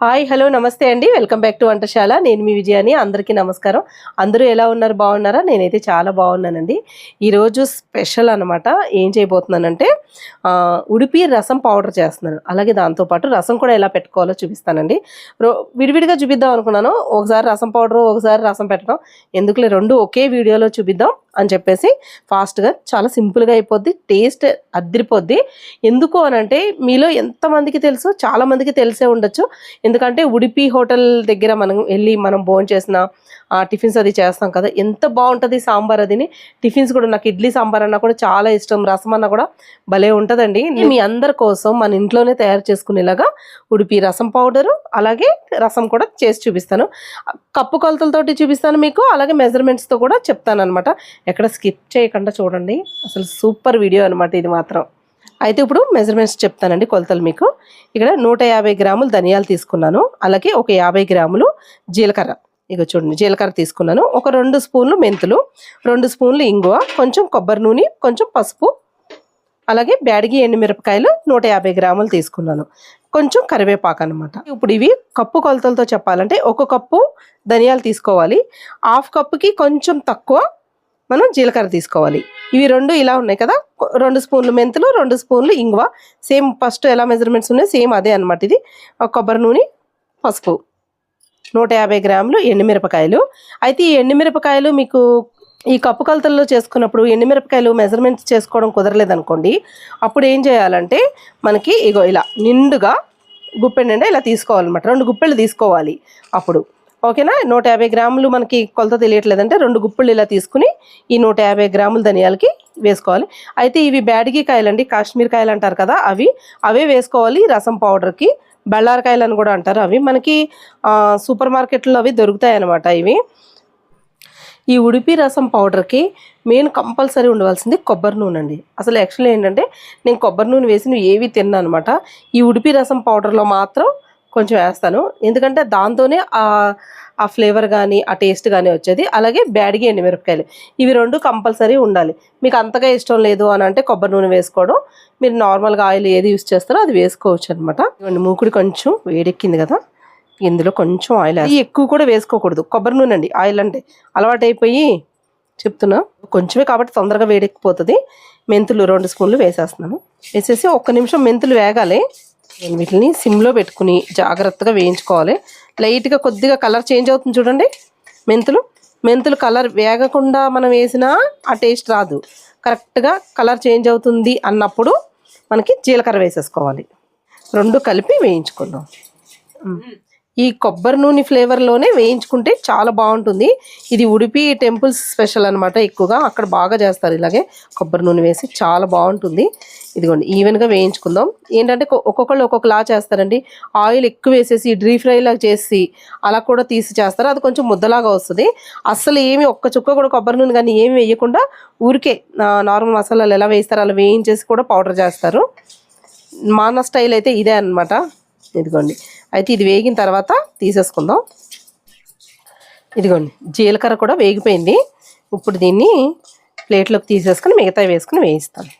Hi hello నమస్తే అండి. Welcome back to వంటశాల. నేను మీ విజయాని. అందరికీ నమస్కారం. అందరూ ఎలా ఉన్నారు? బాగున్నారా? నేనైతే చాలా బాగున్నానండి. ఈరోజు స్పెషల్ అనమాట. ఏం చేయబోతున్నానంటే ఉడిపి రసం పౌడర్ చేస్తున్నాను. అలాగే దాంతోపాటు రసం కూడా ఎలా పెట్టుకోవాలో చూపిస్తానండి. విడివిడిగా చూపిద్దాం అనుకున్నాను. ఒకసారి రసం పౌడరు, ఒకసారి రసం పెట్టడం ఎందుకులే, రెండు ఒకే వీడియోలో చూపిద్దాం అని చెప్పేసి ఫాస్ట్గా చాలా సింపుల్గా అయిపోద్ది, టేస్ట్ అదిరిపోద్ది. ఎందుకు అనంటే మీలో ఎంతమందికి తెలుసు, చాలామందికి తెలిసే ఉండొచ్చు. ఎందుకంటే ఉడిపి హోటల్ దగ్గర మనం భోజనం చేసిన టిఫిన్స్ అది చేస్తాం కదా, ఎంత బాగుంటుంది సాంబార్. అదిని టిఫిన్స్ కూడా నాకు ఇడ్లీ సాంబార్ అన్నా కూడా చాలా ఇష్టం, రసం అన్నా కూడా భలే ఉంటుందండి. మీ అందరి కోసం మన ఇంట్లోనే తయారు చేసుకునేలాగా ఉడిపి రసం పౌడరు అలాగే రసం కూడా చేసి చూపిస్తాను. కప్పు కొలతలతోటి చూపిస్తాను మీకు, అలాగే మెజర్మెంట్స్తో కూడా చెప్తాను అనమాట. ఎక్కడ స్కిప్ చేయకుండా చూడండి, అసలు సూపర్ వీడియో అనమాట ఇది మాత్రం. అయితే ఇప్పుడు మెజర్మెంట్స్ చెప్తానండి, కొలతలు మీకు. ఇక్కడ 150 గ్రాములు ధనియాలు తీసుకున్నాను, అలాగే ఒక 50 గ్రాములు జీలకర్ర. ఇక చూడండి, జీలకర్ర తీసుకున్నాను. ఒక 2 స్పూన్లు మెంతులు, 2 స్పూన్లు ఇంగువ, కొంచెం కొబ్బరి నూనె, కొంచెం పసుపు, అలాగే బ్యాడిగి ఎండుమిరపకాయలు 150 గ్రాములు తీసుకున్నాను, కొంచెం కరివేపాకు అనమాట. ఇప్పుడు ఇవి కప్పు కొలతలతో చెప్పాలంటే ఒక కప్పు ధనియాలు తీసుకోవాలి, హాఫ్ కప్పుకి కొంచెం తక్కువ మనం జీలకర్ర తీసుకోవాలి. ఇవి రెండు ఇలా ఉన్నాయి కదా, 2 స్పూన్లు మెంతులు, 2 స్పూన్లు ఇంగువ, సేమ్ ఫస్ట్ ఎలా మెజర్మెంట్స్ ఉన్నాయి సేమ్ అదే అనమాట. ఇది కొబ్బరి నూనె, పసుపు, 150 గ్రాములు ఎండుమిరపకాయలు. అయితే ఈ ఎండుమిరపకాయలు మీకు ఈ కప్పు కొలతల్లో చేసుకున్నప్పుడు ఎండుమిరపకాయలు మెజర్మెంట్స్ చేసుకోవడం కుదరలేదనుకోండి, అప్పుడు ఏం చేయాలంటే మనకి ఇగో ఇలా నిండుగా గుప్పెండి ఇలా తీసుకోవాలన్నమాట. 2 గుప్పెళ్ళు తీసుకోవాలి అప్పుడు, ఓకేనా. 150 గ్రాములు మనకి కొలత తెలియట్లేదంటే 2 గుప్పెళ్ళు ఇలా తీసుకుని ఈ 150 గ్రాములు ధనియాలకి వేసుకోవాలి. అయితే ఇవి బ్యాడిగి కాయలండి, కాశ్మీర్ కాయలు అంటారు కదా, అవే వేసుకోవాలి రసం పౌడర్కి. బళ్ళారకాయలు అని కూడా అంటారు, అవి మనకి సూపర్ మార్కెట్లో అవి దొరుకుతాయి అన్నమాట. ఇవి ఈ ఉడిపి రసం పౌడర్కి మెయిన్ కంపల్సరీ ఉండవలసింది కొబ్బరి నూనె అండి. అసలు యాక్చువల్లీ ఏంటంటే నేను కొబ్బరి నూనె వేసి ఏవి తిన్నా అనమాట. ఈ ఉడిపి రసం పౌడర్లో మాత్రం కొంచెం వేస్తాను, ఎందుకంటే దాంతోనే ఆ ఫ్లేవర్ కానీ ఆ టేస్ట్ కానీ వచ్చేది. అలాగే బ్యాడిగి ఎండుమిరపకాయలు, ఇవి 2 కంపల్సరీ ఉండాలి. మీకు అంతగా ఇష్టం లేదు అని అంటే కొబ్బరి నూనె వేసుకోవడం, మీరు నార్మల్గా ఆయిల్ ఏది యూస్ చేస్తారో అది వేసుకోవచ్చు అనమాట. మూకుడి కొంచెం వేడెక్కింది కదా, ఇందులో కొంచెం ఆయిల్, అది ఎక్కువ కూడా వేసుకోకూడదు. కొబ్బరి నూనె అండి, ఆయిల్ అంటే అలవాటు అయిపోయి చెప్తున్నా, కొంచెమే కాబట్టి తొందరగా వేడెక్కిపోతుంది. మెంతులు 2 స్పూన్లు వేసేస్తున్నాను. వేసేసి 1 నిమిషం మెంతులు వేగాలి. వీటిని సిమ్లో పెట్టుకుని జాగ్రత్తగా వేయించుకోవాలి. లైట్గా కొద్దిగా కలర్ చేంజ్ అవుతుంది చూడండి. మెంతులు కలర్ వేగకుండా మనం వేసినా ఆ టేస్ట్ రాదు. కరెక్ట్గా కలర్ చేంజ్ అవుతుంది అన్నప్పుడు మనకి జీలకర్ర వేసేసుకోవాలి. 2 కలిపి వేయించుకుందాం. ఈ కొబ్బరి నూనె ఫ్లేవర్లోనే వేయించుకుంటే చాలా బాగుంటుంది. ఇది ఉడిపి టెంపుల్స్ స్పెషల్ అనమాట, ఎక్కువగా అక్కడ బాగా చేస్తారు ఇలాగే కొబ్బరి నూనె వేసి, చాలా బాగుంటుంది. ఇదిగోండి, ఈవెన్గా వేయించుకుందాం. ఏంటంటే ఒక్కొక్కళ్ళు ఒక్కొక్కలా చేస్తారండి. ఆయిల్ ఎక్కువ వేసేసి డీప్ ఫ్రై లాగా చేసి అలా కూడా తీసి చేస్తారు, అది కొంచెం ముద్దలాగా వస్తుంది. అస్సలు ఏమి ఒక్క చుక్క కూడా కొబ్బరి నూనె కానీ ఏమి వేయకుండా ఊరికే నార్మల్ మసాలాలు ఎలా వేస్తారో అలా వేయించేసి కూడా పౌడర్ చేస్తారు. మన స్టైల్ అయితే ఇదే అనమాట. ఇదిగోండి, అయితే ఇది వేగిన తర్వాత తీసేసుకుందాం. ఇదిగోండి, జీలకర్ర కూడా వేగిపోయింది. ఇప్పుడు దీన్ని ప్లేట్లోకి తీసేసుకుని మిగతా వేసుకుని వేయిస్తాను.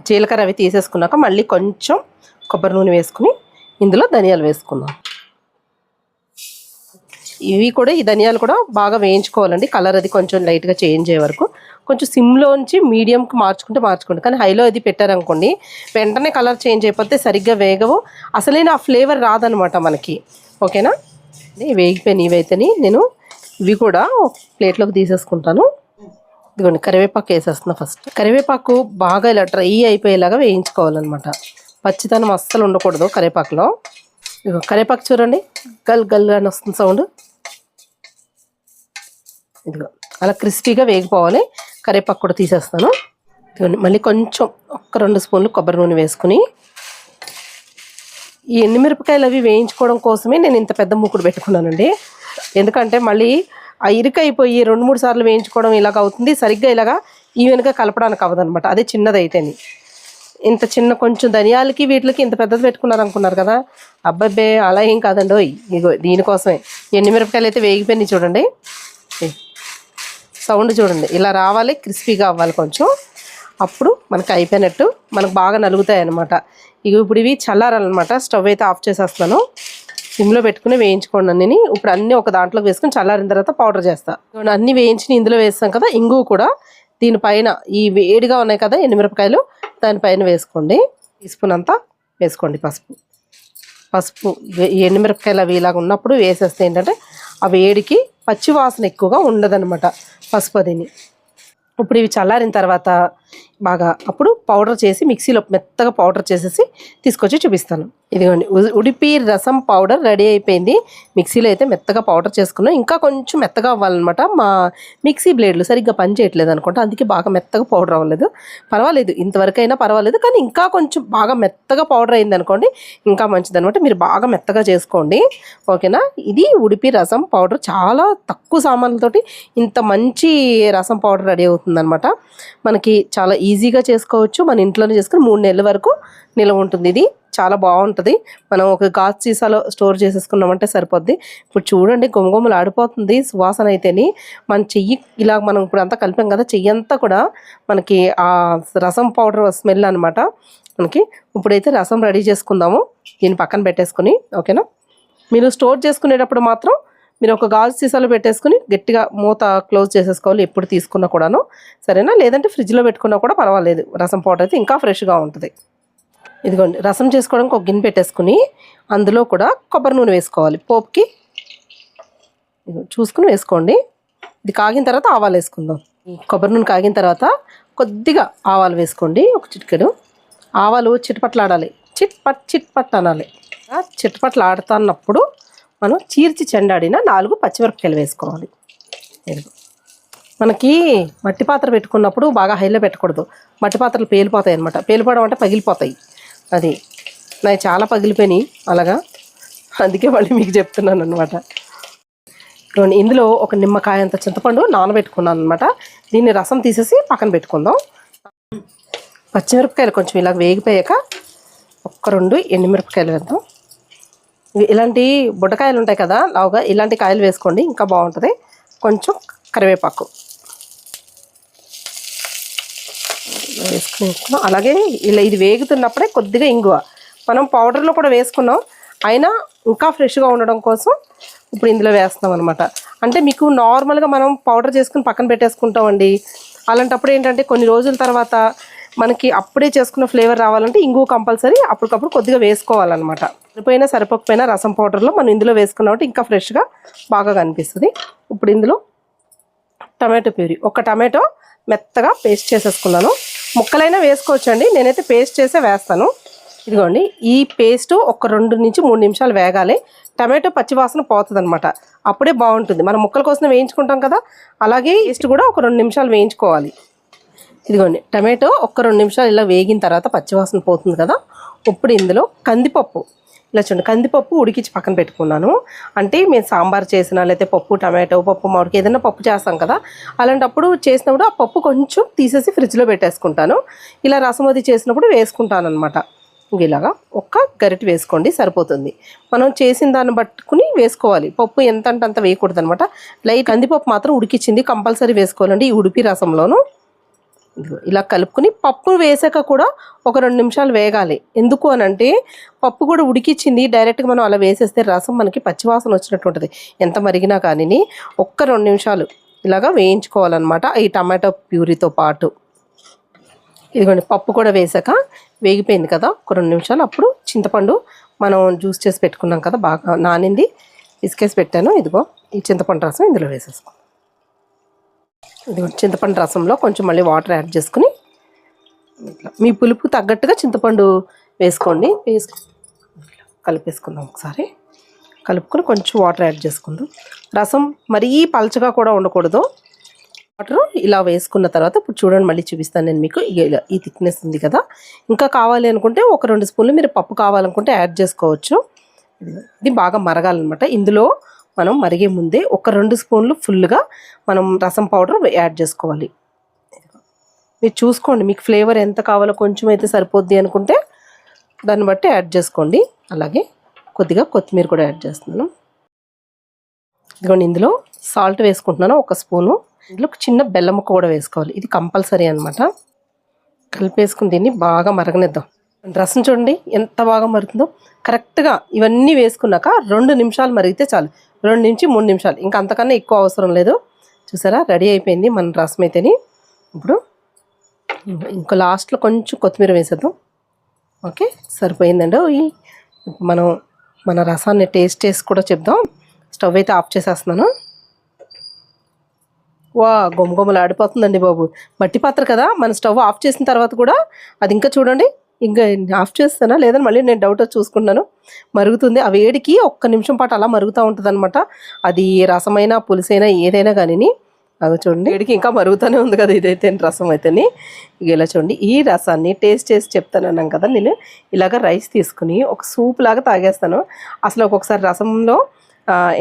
జీలకర్ర అవి తీసేసుకున్నాక మళ్ళీ కొంచెం కొబ్బరి నూనె వేసుకుని ఇందులో ధనియాలు వేసుకుందాం. ఇవి కూడా, ఈ ధనియాలు కూడా బాగా వేయించుకోవాలండి. కలర్ అది కొంచెం లైట్గా చేంజ్ అయ్యే వరకు కొంచెం సిమ్లోంచి మీడియంకి మార్చుకుంటే, కానీ హైలో అది పెట్టారనుకోండి వెంటనే కలర్ చేంజ్ అయిపోతే సరిగ్గా వేగవు, అసలైన ఆ ఫ్లేవర్ రాదనమాట మనకి, ఓకేనా. వేగిపోయినాయి ఇవైతేని నేను ఇవి కూడా ప్లేట్లోకి తీసేసుకుంటాను. ఇదిగోండి, కరివేపాకు వేసేస్తున్నా. ఫస్ట్ కరివేపాకు బాగా ఇలా డ్రై అయిపోయేలాగా వేయించుకోవాలన్నమాట. పచ్చితనం అస్సలు ఉండకూడదు కరివేపాకులో. ఇదిగో కరివేపాకు చూడండి, గల్ అని వస్తుంది సౌండ్. ఇదిగో అలా క్రిస్పీగా వేగిపోవాలి. కరివేపాకు కూడా తీసేస్తాను. మళ్ళీ కొంచెం 1-2 స్పూన్లు కొబ్బరి నూనె వేసుకుని, ఈ ఎండుమిరపకాయలు అవి వేయించుకోవడం కోసమే నేను ఇంత పెద్ద మూకుడు పెట్టుకున్నానండి. ఎందుకంటే మళ్ళీ ఆ ఇరుకైపోయి 2-3 సార్లు వేయించుకోవడం ఇలాగ అవుతుంది, సరిగ్గా ఇలాగా ఈవెన్గా కలపడానికి అవ్వదనమాట. అదే చిన్నదైతేని. ఇంత చిన్న కొంచెం ధనియాలకి వీటికి ఇంత పెద్దది పెట్టుకున్నారు అనుకున్నారు కదా, అబ్బాబ్బే అలా ఏం కాదండి. ఇగో దీనికోసమే ఎండుమిరపకాయలు అయితే వేగిపోయినాయి చూడండి. సౌండ్ చూడండి, ఇలా రావాలి, క్రిస్పీగా అవ్వాలి కొంచెం, అప్పుడు మనకు అయిపోయినట్టు, మనకు బాగా నలుగుతాయి అన్నమాట. ఇప్పుడు ఇవి చల్లారాలన్నమాట. స్టవ్ అయితే ఆఫ్ చేసేస్తున్నాను. సిమ్లో పెట్టుకుని వేయించుకోండి అన్నీ. ఇప్పుడు అన్నీ ఒక దాంట్లోకి వేసుకుని చల్లారిన తర్వాత పౌడర్ చేస్తా. అన్నీ వేయించి ఇందులో వేస్తాం కదా. ఇంగువ కూడా దీనిపైన ఈ వేడిగా ఉన్నాయి కదా ఎండుమిరపకాయలు, దానిపైన వేసుకోండి. టీ స్పూన్ అంతా వేసుకోండి పసుపు. ఈ ఎండుమిరపకాయలు అవి ఇలాగ ఉన్నప్పుడు వేసేస్తే ఏంటంటే ఆ వేడికి పచ్చి వాసన ఎక్కువగా ఉండదన్నమాట పసుపు అదిని. ఇప్పుడు ఇవి చల్లారిన తర్వాత బాగా అప్పుడు పౌడర్ చేసి మిక్సీలో మెత్తగా పౌడర్ చేసేసి తీసుకొచ్చి చూపిస్తాను. ఇదిగోండి ఉడిపి రసం పౌడర్ రెడీ అయిపోయింది. మిక్సీలో అయితే మెత్తగా పౌడర్ చేసుకున్నాం. ఇంకా కొంచెం మెత్తగా అవ్వాలన్నమాట. మా మిక్సీ బ్లేడ్లు సరిగ్గా పని చేయట్లేదు అనుకుంటా, అందుకే బాగా మెత్తగా పౌడర్ అవ్వలేదు. పర్వాలేదు, ఇంతవరకైనా పర్వాలేదు. కానీ ఇంకా కొంచెం బాగా మెత్తగా పౌడర్ అయింది అనుకోండి ఇంకా మంచిది అనమాట. మీరు బాగా మెత్తగా చేసుకోండి, ఓకేనా. ఇది ఉడిపి రసం పౌడర్ చాలా తక్కువ సామాన్లతోటి ఇంత మంచి రసం పౌడర్ రెడీ అవుతుంది అనమాట. మనకి చాలా ఈజీగా చేసుకోవచ్చు. మన ఇంట్లోనే చేసుకుని 3 నెలల వరకు నిల్వ ఉంటుంది. ఇది చాలా బాగుంటుంది. మనం ఒక గాజు సీసాలో స్టోర్ చేసేసుకున్నామంటే సరిపోద్ది. ఇప్పుడు చూడండి గుమగుమలు ఆడిపోతుంది సువాసన అయితేని. మన చెయ్యి ఇలా మనం ఇప్పుడు అంతా కలిపాం కదా, చెయ్యి అంతా కూడా మనకి ఆ రసం పౌడర్ స్మెల్ అనమాట మనకి. ఇప్పుడైతే రసం రెడీ చేసుకుందాము. దీన్ని పక్కన పెట్టేసుకుని, ఓకేనా. మీరు స్టోర్ చేసుకునేటప్పుడు మాత్రం మీరు ఒక గాజు సీసాలో పెట్టేసుకుని గట్టిగా మూత క్లోజ్ చేసేసుకోవాలి ఎప్పుడు తీసుకున్నా కూడాను, సరేనా. లేదంటే ఫ్రిడ్జ్లో పెట్టుకున్నా కూడా పర్వాలేదు. రసం పౌడర్ అయితే ఇంకా ఫ్రెష్గా ఉంటుంది. ఇదిగోండి రసం చేసుకోవడానికి ఒక గిన్నె పెట్టేసుకుని అందులో కూడా కొబ్బరి నూనె వేసుకోవాలి పోపుకి. చూసుకుని వేసుకోండి. ఇది కాగిన తర్వాత ఆవాలు వేసుకుందాం. కొబ్బరి నూనె కాగిన తర్వాత కొద్దిగా ఆవాలు వేసుకోండి, ఒక చిటికెడు. ఆవాలు చిటపట్లాడాలి, చిట్పట్ అనాలి. చిటపట్లు ఆడుతున్నప్పుడు మనం చీల్చి చెండాడిన 4 పచ్చిమిరపకాయలు వేసుకోవాలి. మనకి మట్టి పాత్ర పెట్టుకున్నప్పుడు బాగా హైలో పెట్టకూడదు. మట్టి పాత్రలు పేలిపోతాయి అనమాట. పేలిపోవడం అంటే పగిలిపోతాయి. అది నాకు చాలా పగిలిపోయినాయి అలాగా, అందుకే మళ్ళీ మీకు చెప్తున్నాను అనమాట. ఇందులో ఒక నిమ్మకాయ అంత చింతపండు నానబెట్టుకున్నాను అనమాట. దీన్ని రసం తీసేసి పక్కన పెట్టుకుందాం. పచ్చిమిరపకాయలు కొంచెం ఇలా వేగిపోయాక 1-2 ఎండుమిరపకాయలు వేద్దాం. ఇలాంటి బుడ్డకాయలు ఉంటాయి కదా లావుగా, ఇలాంటి కాయలు వేసుకోండి ఇంకా బాగుంటుంది. కొంచెం కరివేపాకు వేసుకుని అలాగే ఇలా ఇది వేగుతున్నప్పుడే కొద్దిగా ఇంగువ మనం పౌడర్లో కూడా వేసుకున్నాం, అయినా ఇంకా ఫ్రెష్గా ఉండడం కోసం ఇప్పుడు ఇందులో వేస్తాం అనమాట. అంటే మీకు నార్మల్గా మనం పౌడర్ చేసుకుని పక్కన పెట్టేసుకుంటామండి. అలాంటప్పుడు ఏంటంటే కొన్ని రోజుల తర్వాత మనకి అప్పుడే చేసుకున్న ఫ్లేవర్ రావాలంటే ఇంగువ కంపల్సరీ అప్పటికప్పుడు కొద్దిగా వేసుకోవాలన్నమాట. సరిపోకపోయినా రసం పౌడర్లో మనం ఇందులో వేసుకున్నామంటే ఇంకా ఫ్రెష్గా బాగా కనిపిస్తుంది. ఇప్పుడు ఇందులో టమాటో ప్యూరీ, ఒక టమాటో మెత్తగా పేస్ట్ చేసేసుకున్నాను. ముక్కలైనా వేసుకోవచ్చండి, నేనైతే పేస్ట్ చేసే వేస్తాను. ఇదిగోండి ఈ పేస్ట్ ఒక 2 నుంచి 3 నిమిషాలు వేగాలి. టమాటో పచ్చివాసన పోతుంది అనమాట, అప్పుడే బాగుంటుంది. మనం ముక్కల కోసం వేయించుకుంటాం కదా, అలాగే పేస్ట్ కూడా ఒక 2 నిమిషాలు వేయించుకోవాలి. ఇదిగోండి టమాటో ఒక 2 నిమిషాలు ఇలా వేగిన తర్వాత పచ్చివాసన పోతుంది కదా. ఇప్పుడు ఇందులో కందిపప్పు, ఇలా చూడండి కందిపప్పు ఉడికించి పక్కన పెట్టుకున్నాను. అంటే మేము సాంబార్ చేసినా లేకపోతే పప్పు టమాటో పప్పు మామిడికి ఏదైనా పప్పు చేస్తాం కదా, అలాంటప్పుడు చేసినప్పుడు ఆ పప్పు కొంచెం తీసేసి ఫ్రిడ్జ్లో పెట్టేసుకుంటాను. ఇలా రసం అది చేసినప్పుడు వేసుకుంటాను అనమాట. ఇలాగా ఒక్క గరిటె వేసుకోండి సరిపోతుంది. మనం చేసిన దాన్ని పట్టుకుని వేసుకోవాలి. పప్పు ఎంత అంటే అంత వేయకూడదు అనమాట. లైట్ కందిపప్పు మాత్రం ఉడికించింది కంపల్సరీ వేసుకోవాలండి ఈ ఉడిపి రసంలోను. ఇలా కలుపుకుని పప్పు వేసాక కూడా ఒక 2 నిమిషాలు వేగాలి. ఎందుకు అని అంటే పప్పు కూడా ఉడికిచ్చింది డైరెక్ట్గా మనం అలా వేసేస్తే రసం మనకి పచ్చివాసన వచ్చినట్టు ఉంటుంది. ఎంత మరిగినా కానీ ఒక్క 2 నిమిషాలు ఇలాగా వేయించుకోవాలన్నమాట ఈ టమాటో ప్యూరీతో పాటు. ఇదిగోండి పప్పు కూడా వేసాక వేగిపోయింది కదా ఒక 2 నిమిషాలు. అప్పుడు చింతపండు మనం జ్యూస్ చేసి పెట్టుకున్నాం కదా, బాగా నానింది, ఇసుకేసి పెట్టాను. ఇదిగో ఈ చింతపండు రసం ఇందులో వేసేసుకో. ఇదిగో చింతపండు రసంలో కొంచెం మళ్ళీ వాటర్ యాడ్ చేసుకుని ఇట్లా మీ పులుపు తగ్గట్టుగా చింతపండు వేసుకోండి. కలిపేసుకుందాం ఒకసారి. కలుపుకొని కొంచెం వాటర్ యాడ్ చేసుకుందాం. రసం మరీ పలచగా కూడా ఉండకూడదు. వాటర్ ఇలా వేసుకున్న తర్వాత ఇప్పుడు చూడండి మళ్ళీ చూపిస్తాను నేను మీకు. ఈ థిక్నెస్ ఉంది కదా, ఇంకా కావాలి అనుకుంటే ఒక 2 స్పూన్లు మీరు పప్పు కావాలనుకుంటే యాడ్ చేసుకోవచ్చు. ఇది బాగా మరగాలన్నమాట. ఇందులో మనం మరిగే ముందే ఒక 2 స్పూన్లు ఫుల్గా మనం రసం పౌడర్ యాడ్ చేసుకోవాలి. మీరు చూసుకోండి మీకు ఫ్లేవర్ ఎంత కావాలో, కొంచెం అయితే సరిపోద్ది అనుకుంటే దాన్ని బట్టి యాడ్ చేసుకోండి. అలాగే కొద్దిగా కొత్తిమీర కూడా యాడ్ చేస్తున్నాను. ఇదిగోండి ఇందులో సాల్ట్ వేసుకుంటున్నాను 1 స్పూను. ఇందులో చిన్న బెల్లం ముక్క కూడా వేసుకోవాలి, ఇది కంపల్సరీ అనమాట. కలిపేసుకుని దీన్ని బాగా మరగనిద్దాం. రసం చూడండి ఎంత బాగా మరుగుతుందో. కరెక్ట్గా ఇవన్నీ వేసుకున్నాక 2 నిమిషాలు మరిగితే చాలు, 2 నుంచి 3 నిమిషాలు, ఇంకా అంతకన్నా ఎక్కువ అవసరం లేదు. చూసారా రెడీ అయిపోయింది మన రసం అయితేని. ఇప్పుడు ఇంకా లాస్ట్లో కొంచెం కొత్తిమీర వేసేద్దాం. ఓకే సరిపోయిందండి. మనం మన రసాన్ని టేస్ట్ చేసి కూడా చెప్దాం. స్టవ్ అయితే ఆఫ్ చేసేస్తున్నాను. వా గొమ్మగొమ్మలు ఆడిపోతుందండి బాబు. మట్టి పాత్ర కదా, మన స్టవ్ ఆఫ్ చేసిన తర్వాత కూడా అది ఇంకా చూడండి, ఇంకా ఆఫ్ చేస్తానా లేదని మళ్ళీ నేను డౌట్ వచ్చి చూసుకుంటున్నాను. మరుగుతుంది. ఆ వేడికి 1 నిమిషం పాటు అలా మరుగుతూ ఉంటుంది అనమాట. అది రసమైనా పులుసైనా ఏదైనా కానీ. అది చూడండి వేడికి ఇంకా మరుగుతూనే ఉంది కదా ఇదైతే రసం అయితేని. ఇక ఇలా చూడండి ఈ రసాన్ని టేస్ట్ చేసి చెప్తానన్నాం కదా, నేను ఇలాగ రైస్ తీసుకుని ఒక సూప్ లాగా తాగేస్తాను. అసలు ఒక్కొక్కసారి రసంలో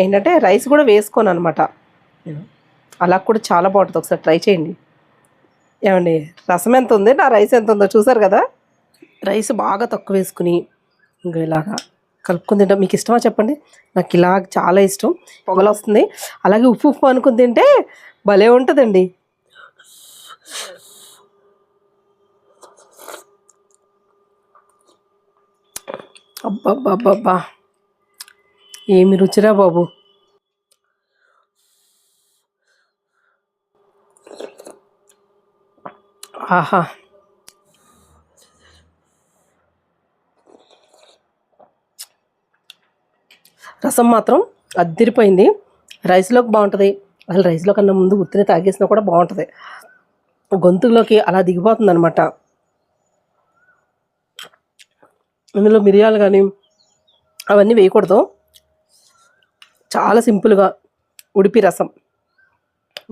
ఏంటంటే రైస్ కూడా వేసుకోను అనమాట. అలా కూడా చాలా బాగుంటుంది, ఒకసారి ట్రై చేయండి. ఏమండి రసం ఎంత ఉంది, నా రైస్ ఎంత ఉందో చూసారు కదా. రైస్ బాగా తక్కువ వేసుకుని ఇంకా ఇలాగా కలుపుకుని తింటాం. మీకు ఇష్టమా చెప్పండి? నాకు ఇలా చాలా ఇష్టం. పొగలు వస్తుంది, అలాగే ఉప్పు ఉప్పు అనుకుని తింటే భలే ఉంటుందండి. అబ్బబ్బబ్బబ్బా ఏమి రుచిరా బాబు. ఆహా రసం మాత్రం అద్దిరిపోయింది. రైస్లోకి బాగుంటుంది, అసలు రైస్లో కన్నా ముందు ఉత్తిని తాగేసినా కూడా బాగుంటుంది. గొంతులోకి అలా దిగిపోతుంది అనమాట. ఇందులో మిరియాలు కానీ అవన్నీ వేయకూడదు. చాలా సింపుల్గా ఉడిపి రసం.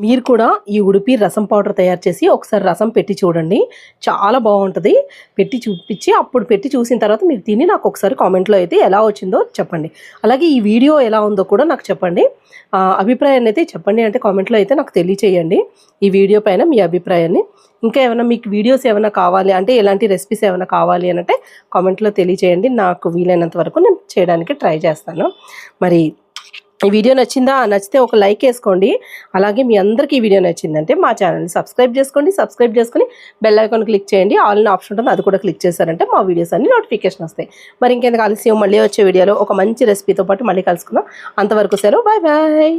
మీరు కూడా ఈ ఉడిపి రసం పౌడర్ తయారు చేసి ఒకసారి రసం పెట్టి చూడండి, చాలా బాగుంటుంది. పెట్టి చూపించి అప్పుడు పెట్టి చూసిన తర్వాత మీరు తిని నాకు ఒకసారి కామెంట్లో అయితే ఎలా వచ్చిందో చెప్పండి. అలాగే ఈ వీడియో ఎలా ఉందో కూడా నాకు చెప్పండి. అభిప్రాయాన్ని అయితే చెప్పండి, అంటే కామెంట్లో అయితే నాకు తెలియచేయండి ఈ వీడియో పైన మీ అభిప్రాయాన్ని. ఇంకా ఏమైనా మీకు వీడియోస్ ఏమైనా కావాలి అంటే, ఎలాంటి రెసిపీస్ ఏమైనా కావాలి అని అంటే కామెంట్లో తెలియచేయండి. నాకు వీలైనంత వరకు నేను చేయడానికి ట్రై చేస్తాను. మరి ఈ వీడియో నచ్చిందా? నచ్చితే ఒక లైక్ వేసుకోండి. అలాగే మీ అందరికీ ఈ వీడియో నచ్చిందంటే మా ఛానల్ని సబ్స్క్రైబ్ చేసుకోండి. సబ్స్క్రైబ్ చేసుకుని బెల్ ఐకాన్ క్లిక్ చేయండి. ఆల్ అనే ఆప్షన్ ఉంటుంది, అది కూడా క్లిక్ చేశారంటే మా వీడియోస్ అన్ని నోటిఫికేషన్ వస్తాయి. మరి ఇంకెందుకు ఆలస్యం, మళ్ళీ వచ్చే వీడియోలో ఒక మంచి రెసిపీతో పాటు మళ్ళీ కలుసుకుందాం. అంతవరకు సెలవు, బాయ్ బాయ్.